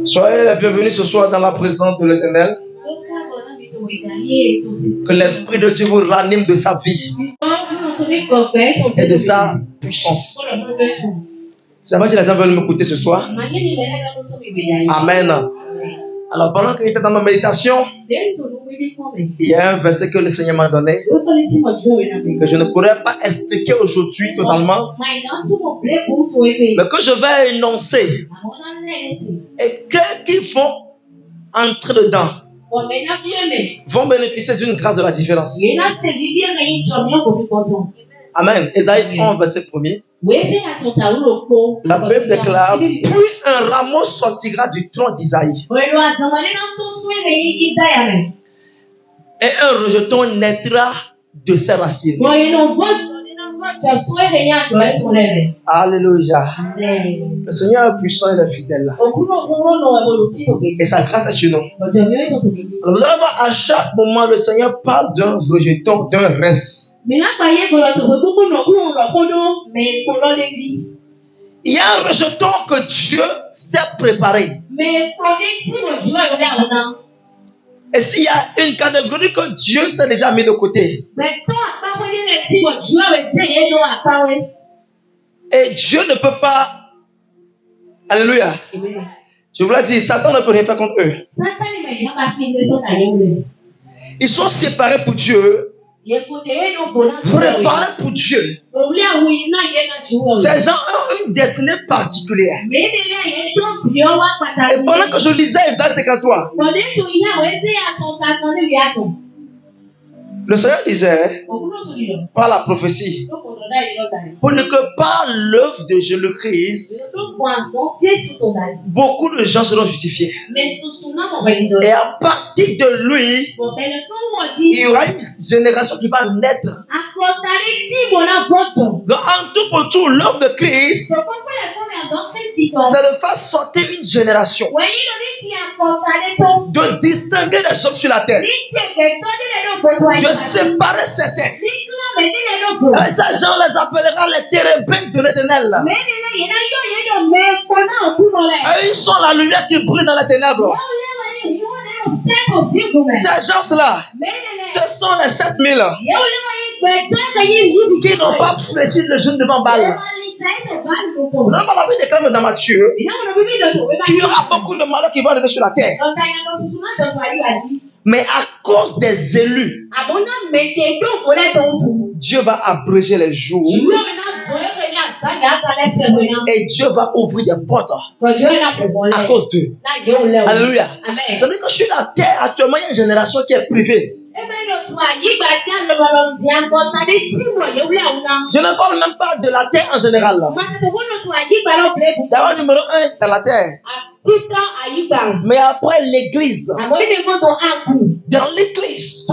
Soyez les bienvenus ce soir dans la présence de l'Éternel. Que l'Esprit de Dieu vous ranime de sa vie et de sa puissance. C'est vrai si les gens veulent m'écouter ce soir. Amen. Alors pendant que j'étais dans ma méditation, il y a un verset que le Seigneur m'a donné que je ne pourrais pas expliquer aujourd'hui totalement, mais que je vais énoncer. Et ceux qui vont entrer dedans vont bénéficier d'une grâce de la différence. Amen. Ésaïe 1, verset 1er. La Bible déclare: puis un rameau sortira du tronc d'Isaïe, et un rejeton naîtra de ses racines. Alléluia. Le Seigneur est puissant et il est fidèle. Et sa grâce est sur nous. Alors vous allez voir, à chaque moment, le Seigneur parle d'un rejeton, d'un reste. Il y a un rejeton que Dieu s'est préparé. Et s'il y a une catégorie que Dieu s'est déjà mis de côté, et Dieu ne peut pas, alléluia, je vous l'ai dit, Satan ne peut rien faire contre eux. Ils sont séparés pour Dieu, préparés pour Dieu. Ces gens ont une destinée particulière. Et pendant que je lisais Isaïe 53, le Seigneur disait, par la prophétie, pour ne que par l'œuvre de Jésus-Christ, beaucoup de gens seront justifiés. Et à partir de lui, il y aura une génération qui va naître. Donc, en tout pour tout, l'œuvre de Christ, c'est de faire sortir une génération, de distinguer les hommes sur la terre, de séparer certains. Et ces gens les appellera les térébintes de l'Éternel. Et ils sont la lumière qui brille dans les ténèbres. Ces gens-là, ce sont les 7000 qui n'ont pas fléchi le genou devant Baal. Vous allez voir la vie déclare dans Matthieu qu'il y aura beaucoup de malheurs qui vont arriver sur la terre. Mais à cause des élus, Dieu va abréger les jours et Dieu va ouvrir des portes à cause d'eux. Alléluia. Ça veut dire que sur la terre, actuellement, il y a une génération qui est privée. Je ne parle même pas de la terre en général. D'abord, numéro 1, c'est la terre. Mais après l'église, dans l'église,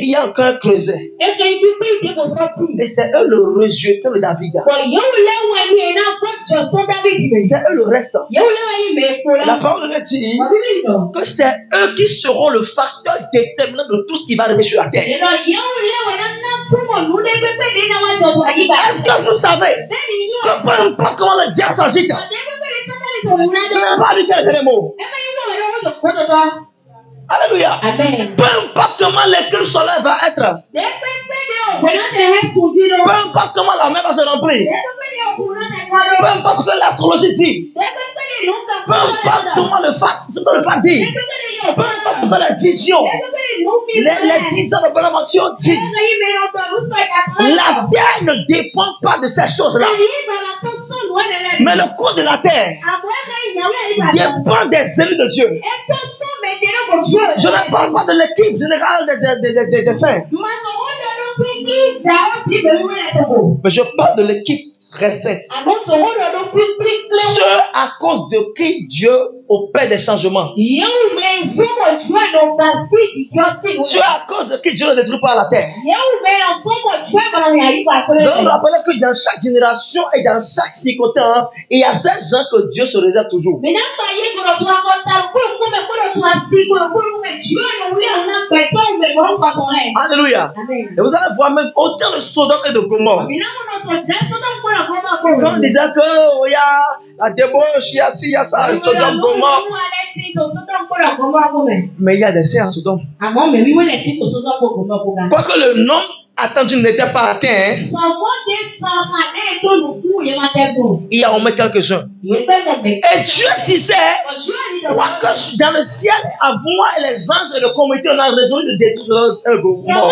il y a encore un creuset. Et c'est eux le rejeté de David. C'est eux le reste. La parole de Dieu dit que c'est eux qui seront le facteur déterminant de tout ce qui va arriver sur la terre. Est-ce que vous savez que peu importe comment le diable s'agite, je n'ai pas dit quelques mots. Alléluia. Peu importe comment l'école solaire va être, peu importe comment la mer va se remplir, peu importe ce que l'astrologie dit, peu importe comment ce que le fact dit, peu importe ce que la vision, les 10 ans de Bonaventure dit, la terre ne dépend pas de ces choses-là. Mais le cours de la terre dépend des élus de Dieu. Je ne parle pas de l'équipe générale des saints. Mais je parle de l'équipe restreinte. Ceux à cause de qui Dieu opère des changements. Ceux à cause de qui Dieu ne détruit pas la terre. Donc, rappelez que dans chaque génération et dans chaque circonstance, il y a ces gens que Dieu se réserve toujours. Alléluia. Et vous allez voir même autant de Sodome et de Gomorrhe. Quand on disait que il y a la débauche, il y a ci, il y a ça, Sodome, Gomorrhe. Mais il y a des saints à Sodome. Quoique le nom attendu n'était pas atteint, hein, il y a au moins quelques-uns. Et Dieu disait, quoique dans le ciel, à moi et les anges et le comité, on a résolu de détruire Gomorre.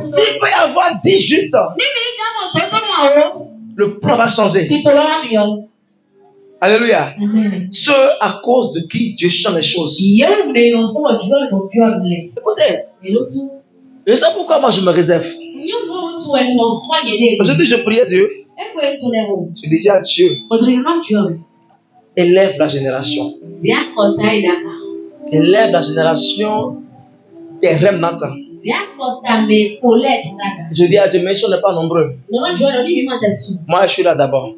S'il peut y avoir 10 justes, le plan va changer. Alléluia. Ce à cause de qui Dieu change les choses. Écoutez, je sais pourquoi moi je me réserve. Aujourd'hui je priais Dieu. Je disais à Dieu, élève la génération. Élève la génération des remnants. Je dis à Dieu, mais on n'est pas nombreux. Moi, je suis là d'abord.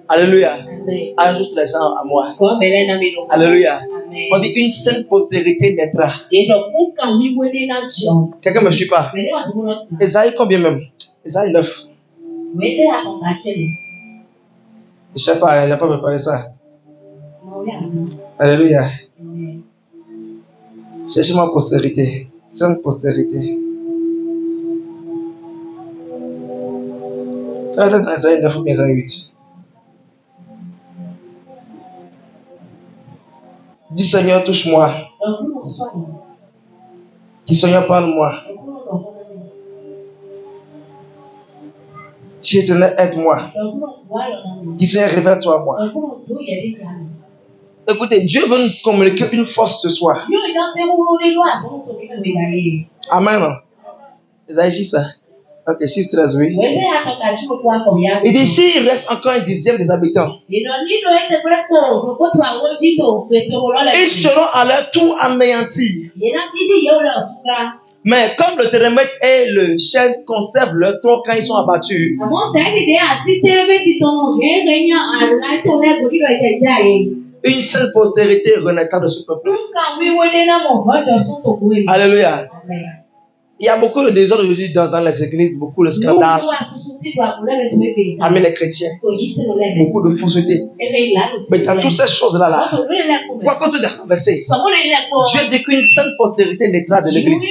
Alléluia. Ajoute les gens à moi. Alléluia. On dit une seule postérité naîtra. Quelqu'un ne me suit pas? Esaïe combien même? Esaïe 9. Je ne sais pas, il n'a pas préparé ça. Alléluia. Cherchez ma postérité. 5 postérités. Ça va être dans Esaïe 9 ou bien Esaïe 8. Dis Seigneur, touche-moi. Dis Seigneur, parle-moi. Dis Éternel, aide-moi. Dis Seigneur, révèle-toi à moi. Écoutez, Dieu veut nous communiquer une force ce soir. Amen. Esaïe 6, ok, 6, 13, oui. Il dit, s'il reste encore un dixième des habitants, ils seront à leur tour anéantis. Mais comme le thermomètre et le chêne conservent leur tronc quand ils sont abattus, une seule postérité renaîtra de ce peuple. Alléluia. Il y a beaucoup de désordre aujourd'hui dans les églises, beaucoup de scandales parmi les chrétiens, beaucoup de fausseté. Mais dans toutes ces choses-là, quoi qu'on te renverser, Dieu dit qu'une seule postérité naîtra de l'église.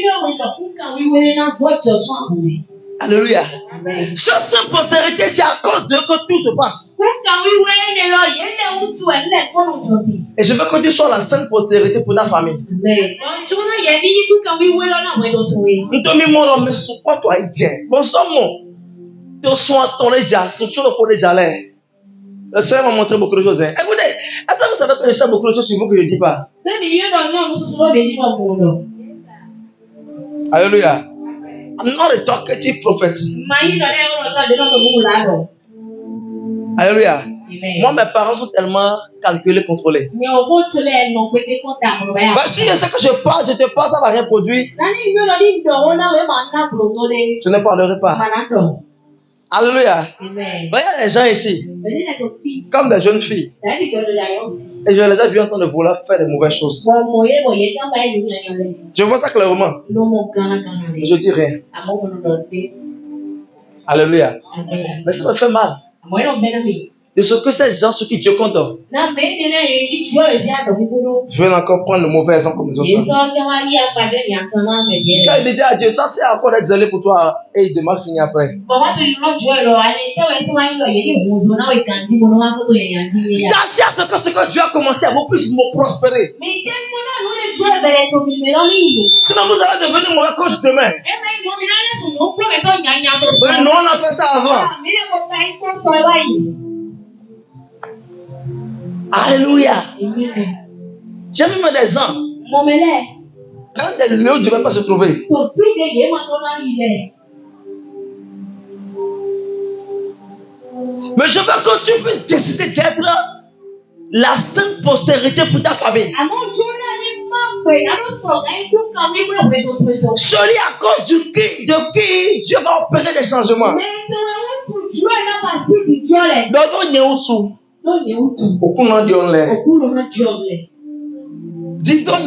Alléluia. Cette seule postérité, c'est à cause de que tout se passe. Et je veux que tu sois la seule postérité pour ta famille. Le Seigneur m'a montré beaucoup de choses. Écoutez, est-ce que vous savez que je sais beaucoup de choses sur vous que je ne dis pas? Alléluia. I'm not a talkative prophet. Alléluia. Moi, mes parents sont tellement calculés, contrôlés. Bah, si je sais que je parle, je te parle, ça ne va rien produire. Je ne parlerai pas. Alléluia. Voyez les gens ici, comme des jeunes filles. Et je les ai vus en train de vouloir faire de mauvaises choses. Je vois ça clairement. Je dis rien. Alléluia. Mais ça me fait mal. De ce que ces gens, ceux qui Dieu compte. Je vais encore prendre le mauvais exemple comme les autres. Quand il disait à Dieu, ça c'est encore d'être zélé pour toi et de mal finir après. Tâchez à ce que Dieu a commencé à vous plus me prospérer. Sinon vous allez devenir mauvais coach demain. Non, on a fait ça avant. Alléluia. J'ai vu des gens. Quand des lieux ne devaient pas se trouver. Mais je veux que tu puisses décider d'être la sainte postérité pour ta famille. Celui à cause de qui Dieu va opérer des changements. Dis donc,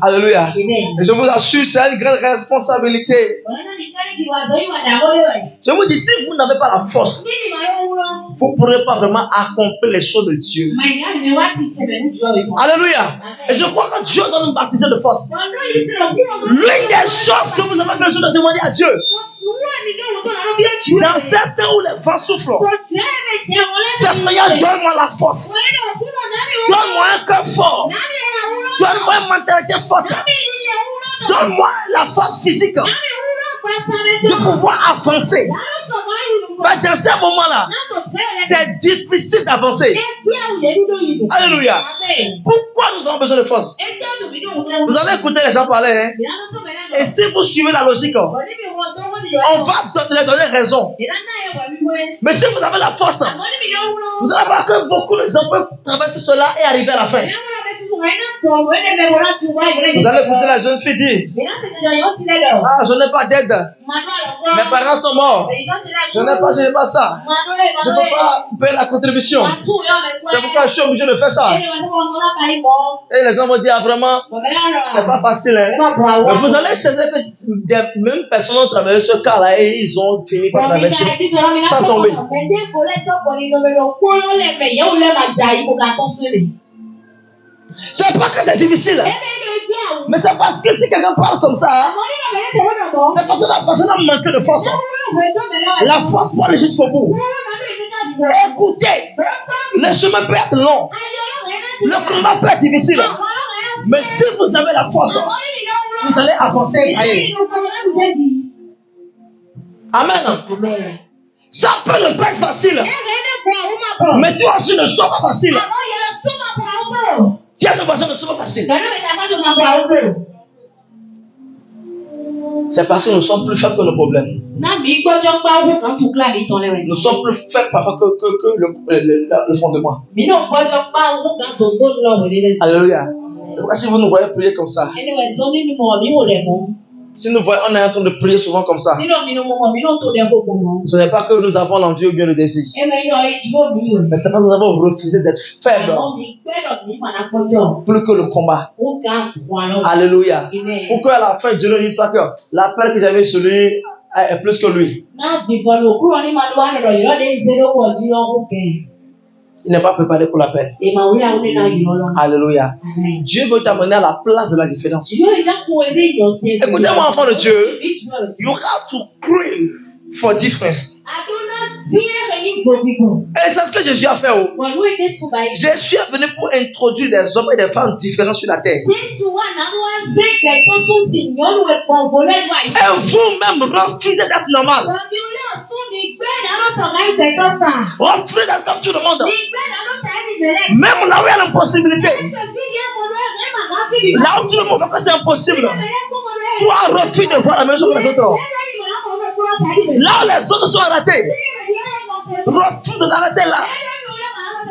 alléluia. Et je vous assure, c'est une grande responsabilité. Je vous dis, si vous n'avez pas la force, vous ne pourrez pas vraiment accomplir les choses de Dieu. Alléluia. Et je crois que Dieu doit nous baptiser de force. L'une des choses que vous avez besoin de demander à Dieu, dans certains où les vents soufflent, c'est Seigneur, donne-moi la force. Donne-moi un cœur fort. Donne-moi une mentalité forte. Donne-moi la force physique de pouvoir avancer. Mais dans ce moment-là, c'est difficile d'avancer. Alléluia. Pourquoi nous avons besoin de force? Vous allez écouter les gens parler. Hein? Et si vous suivez la logique, on va leur donner raison. Mais si vous avez la force, vous allez voir que beaucoup de gens peuvent traverser cela et arriver à la fin. Vous allez écouter la jeune fille dire: ah, je n'ai pas d'aide. Mes parents sont morts. Je n'ai pas ça. Je ne peux pas payer la contribution. C'est pourquoi je suis obligé de faire ça. Et les gens vont dire: ah, vraiment, c'est pas facile. Hein? Mais vous allez chercher que des mêmes personnes ont traversé ce cas-là et ils ont fini par traverser sans tomber. C'est pas que c'est difficile. Mais c'est parce que si quelqu'un parle comme ça, c'est parce que la personne a manqué de force. La force pour aller jusqu'au bout. Écoutez, le chemin peut être long. Le combat peut être difficile. Mais si vous avez la force, vous allez avancer. Amen. Ça peut ne pas être facile. Mais toi aussi ne sois pas facile. Tiens, le voisin ne sois pas facile. C'est parce que nous sommes plus faibles que nos problèmes. Nous sommes plus faibles parfois que le fond de moi. Alléluia. C'est pourquoi si vous nous voyez prier comme ça, si nous voyons, on est en train de prier souvent comme ça, ce n'est pas que nous avons l'envie ou bien le désir, mais c'est parce que nous avons refusé d'être faibles plus que le combat. Alléluia. Pour qu'à la fin Dieu ne dise pas que l'appel que j'avais sur lui est plus que lui. Il n'est pas préparé pour l'appel. Alléluia. Dieu veut t'amener à la place de la différence. Écoutez-moi, enfant de Dieu. You have to crave for difference. Et c'est ce que Jésus a fait. Jésus est venu pour introduire des hommes et des femmes différents sur la terre. Et vous-même refusez d'être normal. Refusez d'être comme tout le monde. Même là où il y a l'impossibilité. Là où tout le monde voit que c'est impossible. Toi, refuse de voir la même chose que les autres. Là où les autres sont arrêtés. Refuse de t'arrêter là.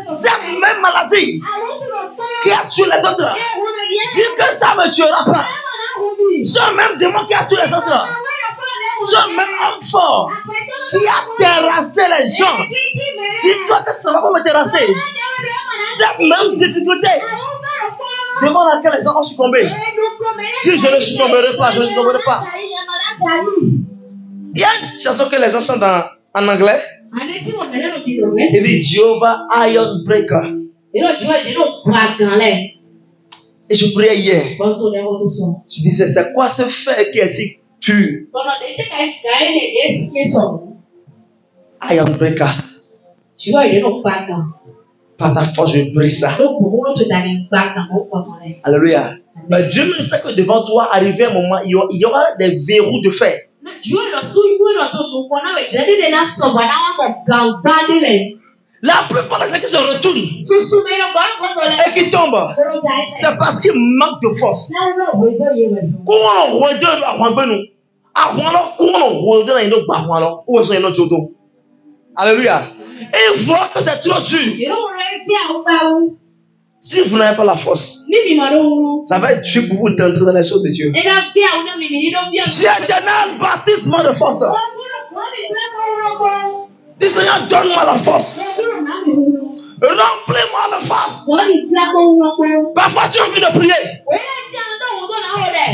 Cette même maladie qui a tué les autres, dis que ça ne me tuera pas. Ce même démon qui a tué les autres, ce même homme fort qui a terrassé les gens, dis-toi que ça ne va pas me terrasser. Cette même difficulté devant laquelle les gens ont succombé, dis: je ne succomberai pas, je ne succomberai pas. Il y a une chanson que les gens chantent en anglais. Il dit Jehovah Iron Breaker. Et je priais hier. Je disais: c'est quoi ce fer qui est si pur? Iron Breaker. Par ta force, je brise ça. Alléluia. Mais Dieu me sait que devant toi, arrivé un moment, il y aura des verrous de fer. La plupart des gens qui se retournent et qui tombent, c'est parce qu'ils manquent de force. Alléluia. Et voir que c'est trop dur. Si vous n'avez pas la force, ça va être dur pour vous d'entrer dans les choses de Dieu. Dieu donne baptisme de force. Dis: Seigneur, donne-moi la force. Remplis-moi la face. Parfois tu as envie de prier.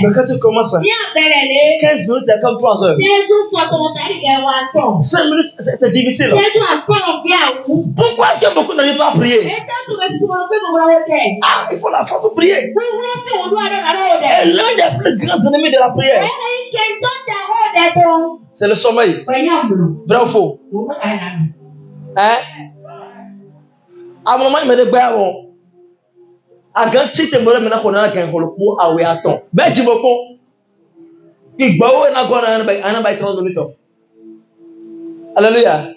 Mais quand tu commences, 15 minutes c'est comme 3 heures. 5 minutes c'est difficile. Pourquoi est-ce que beaucoup n'arrivent pas à prier? Ah, il faut la force pour prier. Et l'un des plus grands ennemis de la prière, c'est le sommeil. Vrai ou faux? Hein? À un moment, il me dit, à grand titre, il me dit, qu'on a un pour avoir un temps. Ben, tu beaucoup. Il boit ou n'a pas un bail 30 minutes. Alléluia.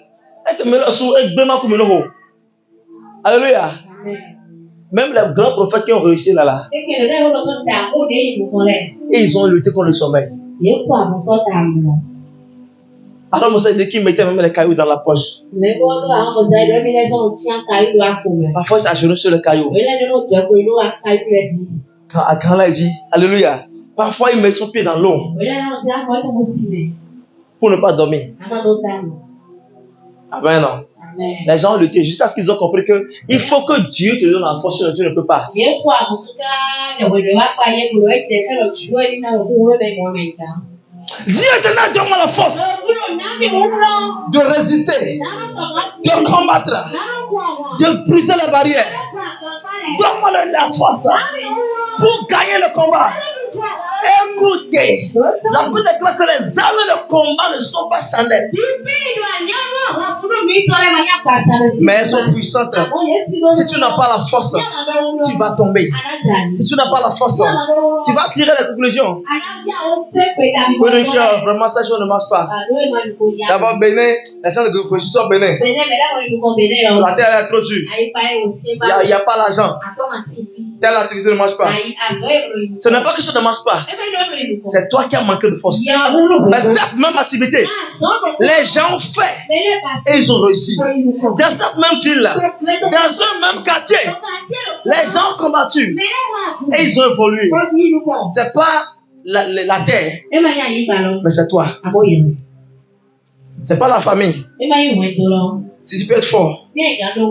Et que me le sou, et bien comme le haut. Alléluia. Même les grands prophètes qui ont réussi là. Et ils ont lutté contre le sommeil. Alors, Moussa dit qu'il mettait même les cailloux dans la poche. Parfois, il s'agenouille sur le caillou. Quand il dit, Alléluia. Parfois, il met son pied dans l'eau pour ne pas dormir. Amen. Non. Les gens luttaient jusqu'à ce qu'ils ont compris que il faut que Dieu te donne la force, sinon tu ne peux pas. Dieu te donne la force de résister, de combattre, de briser les barrières. Donne-moi la force pour gagner le combat. Écoutez, la Bible déclare que les armes de combat ne sont pas charnelles, mais elles sont puissantes. Si tu n'as pas la force, tu vas tomber. Si tu n'as pas la force, tu vas tirer les conclusions. Vraiment, ça ne marche pas. D'abord, Bénin, les gens de construction sont Bénin. La terre est trop dure. Il n'y a pas l'argent. Telle activité ne marche pas. Ce n'est pas que ça ne marche pas. C'est toi qui as manqué de force. Mais cette même activité, les gens ont fait et ils ont réussi. Dans cette même ville-là, dans un même quartier, les gens ont combattu et ils ont évolué. C'est pas la terre, mais c'est toi. C'est pas la famille. Si tu peux être fort,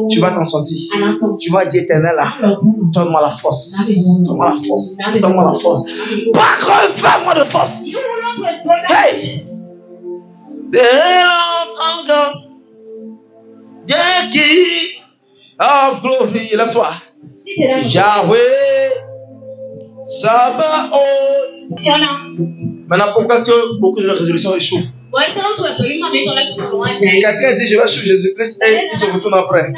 tu vas t'en sortir. Tu vas dire éternel là, donne-moi la force. Donne-moi la force. Donne-moi la force. Pas refais-moi de force. Hey! Dieu qui a glorifié. Lève-toi. Yahweh, Sabaoth. Maintenant, pourquoi beaucoup de résolutions échouent? Quelqu'un dit je vais suivre Jésus-Christ et il se retourne après.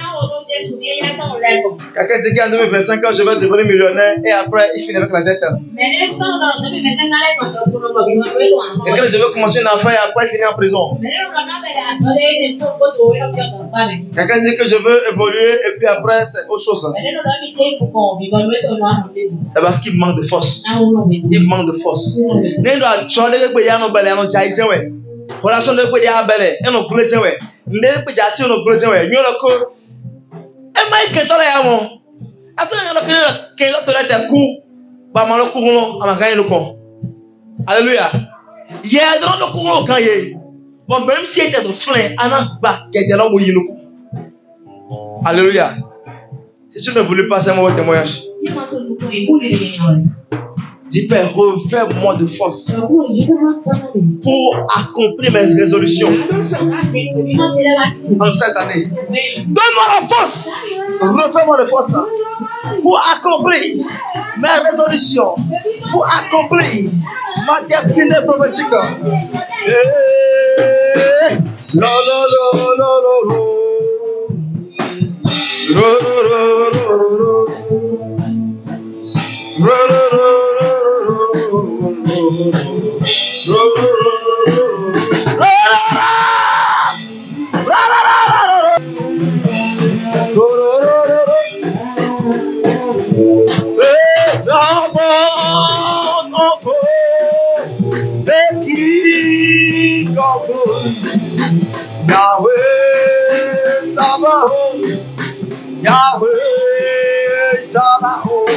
Quelqu'un dit qu'en 2025 je vais devenir millionnaire et après il finit avec la dette. Quelqu'un dit je vais commencer une affaire et après il finit en prison. Quelqu'un dit que je veux évoluer et puis après c'est autre chose. C'est parce qu'il manque de force. Il manque de force. Relation de quoi dia belle et no bulletin we ndé pe ja si no bulletin we nyo loko e mai ke tola ya mo asa nyo ke lo tola te ku ba ma lo ku no amaka yin ko. Alléluia. Ye do no ku no kan ye bon même si était de frein ana ba ke de lo mo yin ko. Alléluia. Si tu ne voulais pas, c'est mon témoignage. Dis Père, refais-moi de force pour accomplir mes résolutions en cette année. Donne-moi la force, refais-moi de force pour accomplir mes résolutions, pour accomplir ma destinée prophétique. Yahweh Sabaoth, Yahweh Sabaoth,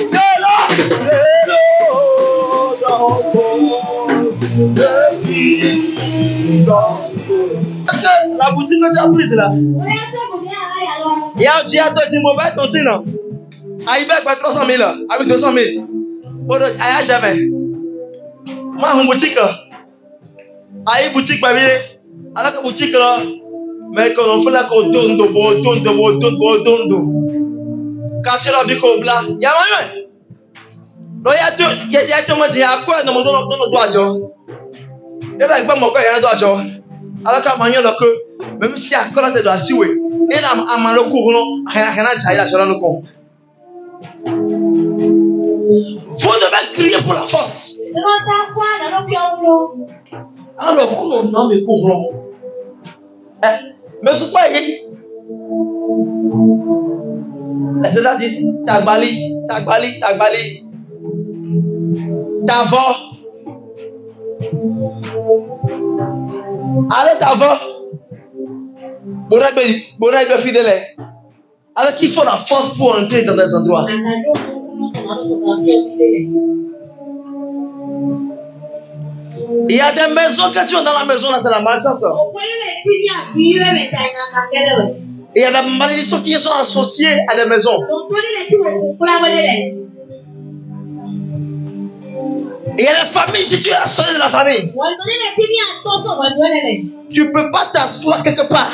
la boutique que tu as prise là, Il y a un dia toi tu mauvais ton tino. Aïe avec 300 000 avec 200 000. Pour aïe jamais. Moi mon boutique. Aïe boutique baby. Alors que boutique là. Mais quand on fait la qu'on donne de quand tu l'as vu comme là, il y a rien. Donc il y a deux mots dire à quoi dans le doigt jo. Et là il va mon quoi il y a un doigt jo. Alors qu'à manière là que même si à quoi là tu dois siwe. Et là à malo courant rien à dire là sur le con. Vous devez crier pour la force. Alors pourquoi non mais courant. Mais c'est pas c'est là dit tagbali. Tavo. Allez tavo. Bonne fidèle. Alors qu'il faut la force pour entrer dans des endroits. Il y a des maisons, quand tu es dans la maison, là, c'est la malchance. Il y a des malédictions qui sont associées à des maisons. Il y a des familles, si tu es associé de la famille, tu ne peux pas t'asseoir quelque part.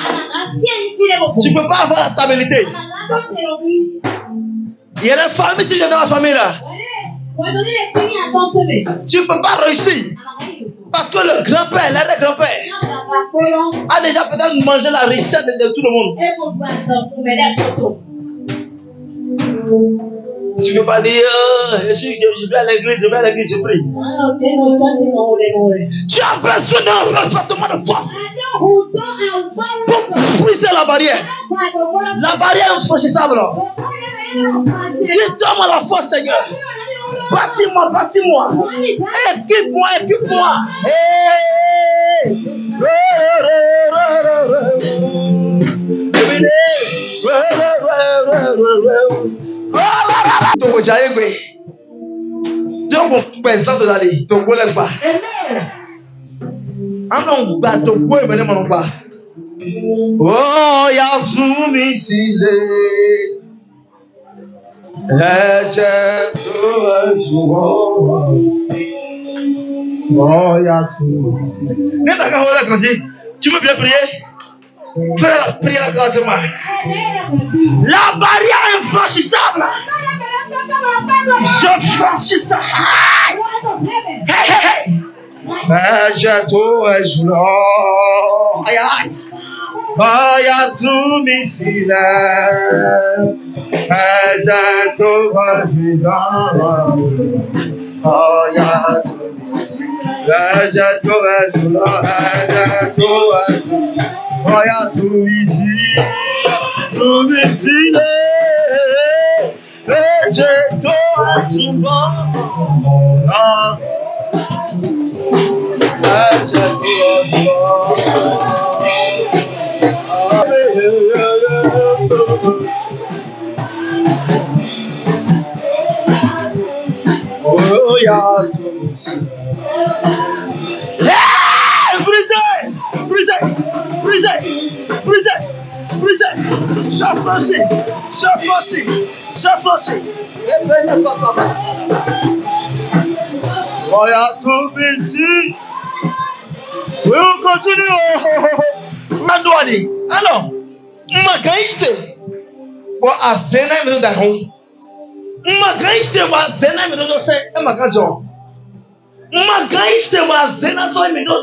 Tu ne peux pas avoir la stabilité. Il y a des familles, si tu es dans la famille là, tu ne peux pas réussir. Parce que le grand-père, l'arrière-grand-père, a déjà peut-être mangé la richesse de tout le monde. Tu ne peux pas dire, je vais à l'église, je prie. Tu as besoin d'un renforcement de force pour briser la barrière. La barrière est infranchissable. Tu donnes la force, Seigneur. Bâtis-moi. Équipe-moi. Donc, présent de l'aller, ton goût n'est pas. Un homme bat ton goût et mon pas. Oh, y'a tout missilé. Tu veux bien prier? Priez la grandement. La barrière est infranchissable. Je franchis ça. Hey. Je tout est jour. Aïe. Oh, y'a tout missilé. Je tout est jour. Oh, y'a tout ici, tout ici, je Brisez. J'affranchis. Et venez pas ça. Oh, il y a tout ici. Oui, on continue. Mandouani. Alors, Magaïse. Bon, à Zena, mais nous d'arrons. Magaïse, moi, Zena, mais nous sommes un magasin. Magaïse, moi, Zena, mais nous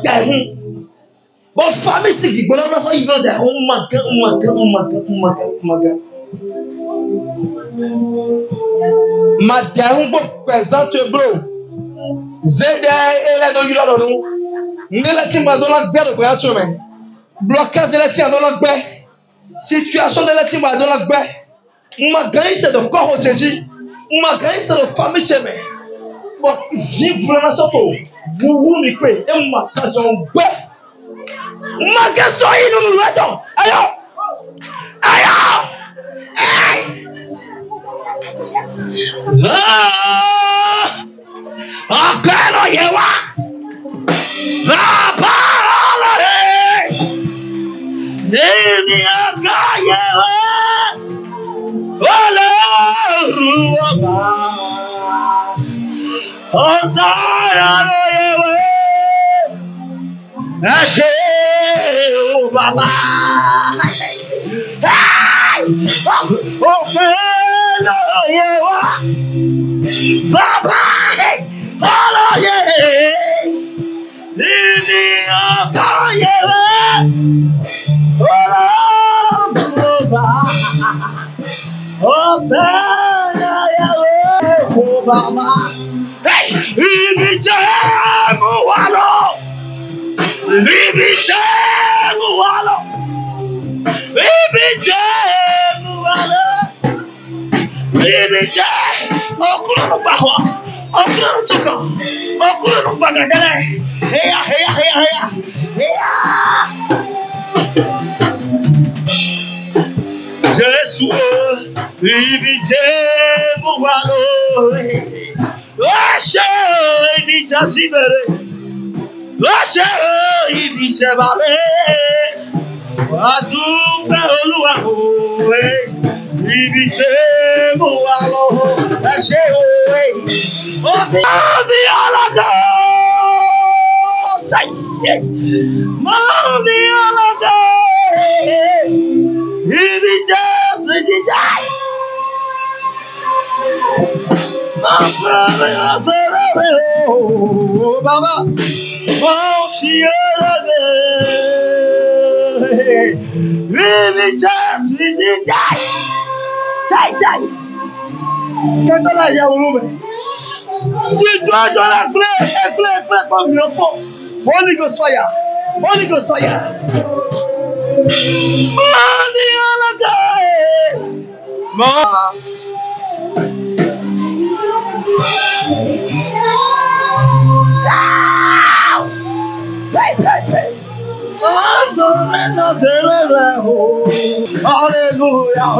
d'arrons. Bon, famille, c'est qui? Bon, là, il veut dire, on maga. Madame, présente, bro. Zédé, et la donne, nous. Nous, la team, dans la baie de Grand Chemin. Blocage de la team, dans la baie. Situation de la team, dans la baie. Magaï, c'est de corps au Tchéji. Magaï, c'est de famille, Chemin. Bon, j'y voulais la sorte. Vous, et ma cajon, baie. Ma question est nous l'attend. Aïe! Akelo yewa. La parole. Nini aga Holy Ghost fire. Holy Ghost fire. Hallelujah.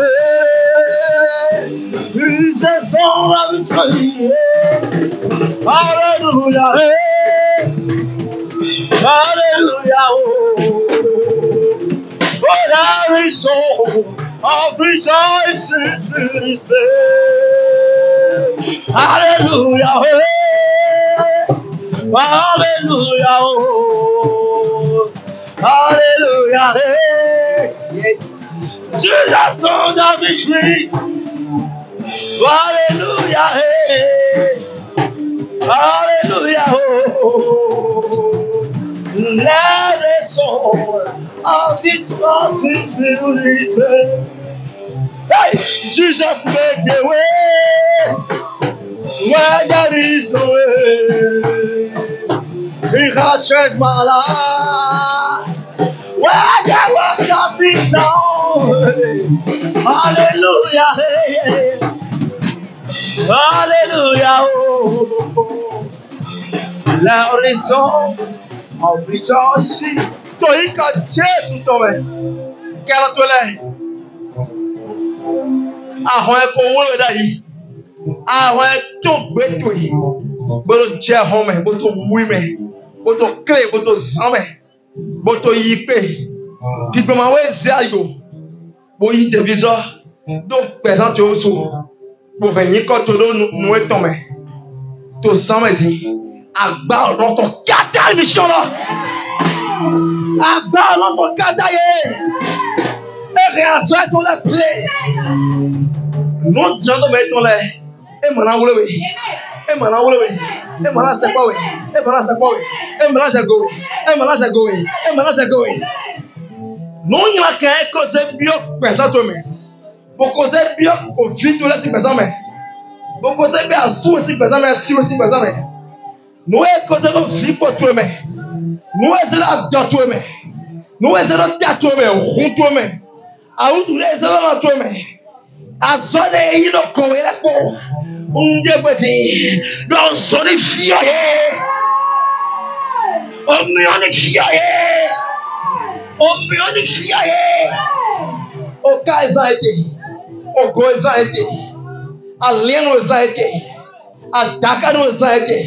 He's a song of his praise. Hallelujah. Hallelujah. But every soul of rejoicing in his name. Hallelujah. Hallelujah. Hallelujah. Jesus, son of his feet. Hallelujah. Hallelujah. Let the soul of this mercy fill his name. Hey, Jesus made the way where there is no way. He has changed my life where there was nothing down. Hallelujah. Hallelujah. Let the song of rejoicing. To ika Jésù tọ̀wẹ̀ kẹ́rọ tó lẹ̀. Àwọn ẹ̀kọ́ owó rẹ̀ dà yìí. Àwọn ẹ̀tọ́ gbẹ́tò yìí. Bọ́dọ̀ jẹ́ ẹ̀họ́ mẹ́, bọ́dọ̀ wí mẹ́, bọ́dọ̀ kílè, bọ́dọ̀ sàn mẹ́, bọ́dọ̀ yí pé. Gbígbọ́n wẹ́ ṣe àyò. Bó yí tẹ̀físọ́. Tó pẹ̀sán tó so. Bó fẹ̀ yín kọ́ tó ló nu ẹ̀tọ́ mẹ́. Tó sàn mẹ́ di. Àgbà ọ̀rọ̀ tó kátà mi sọ̀rọ̀. Àgbà ọ̀rọ̀ tó kátà yé. Èrè àṣọ ẹ̀tọ́ lẹ̀ plé. Nù dìrọ̀ tó bẹ̀ ẹ̀tọ́ lẹ̀. Ẹ̀ mọ̀ náà wúlò wẹ̀. Ẹ̀ mọ̀ náà wúlò wẹ̀. Ẹ̀ mọ̀ náà sẹ̀pọ̀ wẹ̀. Ẹ̀ mọ̀ náà sẹ̀pọ̀ wẹ̀. Ẹ̀ mọ̀ náà sẹ̀gọ̀ wẹ̀. Ẹ̀ mọ̀ náà sẹ̀gọ̀ wẹ̀. Ẹ̀ mọ̀ náà sẹ̀gọ̀ wẹ̀. Nù nyina kẹ́ ẹ̀ kọ́ sẹ́ bíọ́ pẹ̀sán tó mẹ́. Bó kọ́ sẹ́ bíọ́ òfin tó lẹ́ sí pẹ̀sán mẹ́. Bó kọ́ sẹ́ bí àsúwò sí pẹ̀sán mẹ́ síwò sí pẹ̀sán mẹ́. Nù ẹ̀ kọ́ sẹ́ ló fi pọ̀ tó mẹ́. Nù ẹ̀ sẹ́ ló dọ̀ tó mẹ́. Nù ẹ̀ sẹ́ ló dà tó mẹ́. Òhun tó mẹ́. Àwùjọ ẹ̀ sẹ́ ló tó mẹ́. Azọ́dẹ̀ yìí ló kọ̀wé lẹ́kọ̀ọ́. Ndégbèdì lọ sọ ní fíà yẹ. Omi ọ̀ ní fíà yẹ. Omi ọ̀ ní fíà yẹ. Ọ̀ka ẹ̀zá ẹ̀dẹ̀. Ọ̀gọ́ ẹ̀zá ẹ̀dẹ̀. Àlẹ́nu ẹ̀zá ẹ̀dẹ̀. Àdàkàdù ẹ̀zá ẹ̀dẹ̀.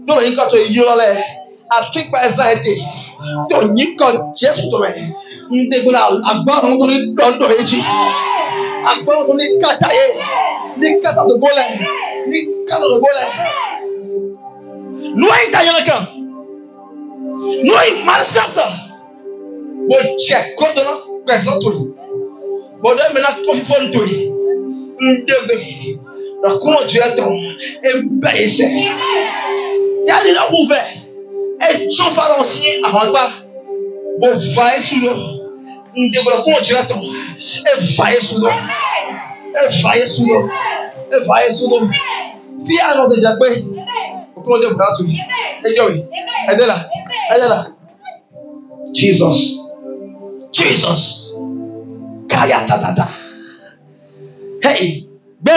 Dọ́lọ̀ yín kàtó yí lọ́lẹ̀. Àtúgbà ẹ̀zá ẹ̀dẹ̀. Tony con Jesu to me. Ndegula agba on ni dondo eji. Agba on ni kata e. Ni kata do bole. Ni kata do bole. Noi ta yanaka. Noi malchance. Bo check kodona person to. Bo de mena to fon to. Ndegbe. La comment Dieu est ton embêché. Il y a des gens ouverts. Et tu vas l'enseigner avant pas. Bon, va sous l'eau. Nous développons comment Dieu est ton. Et va sous l'eau. Et va sous l'eau. Et va sous l'eau. Puis alors déjà quoi? Comment Dieu va tout. Et Dieu, aidez-la. Aidez-la. Jesus. Jesus. Kaya tata. Hey.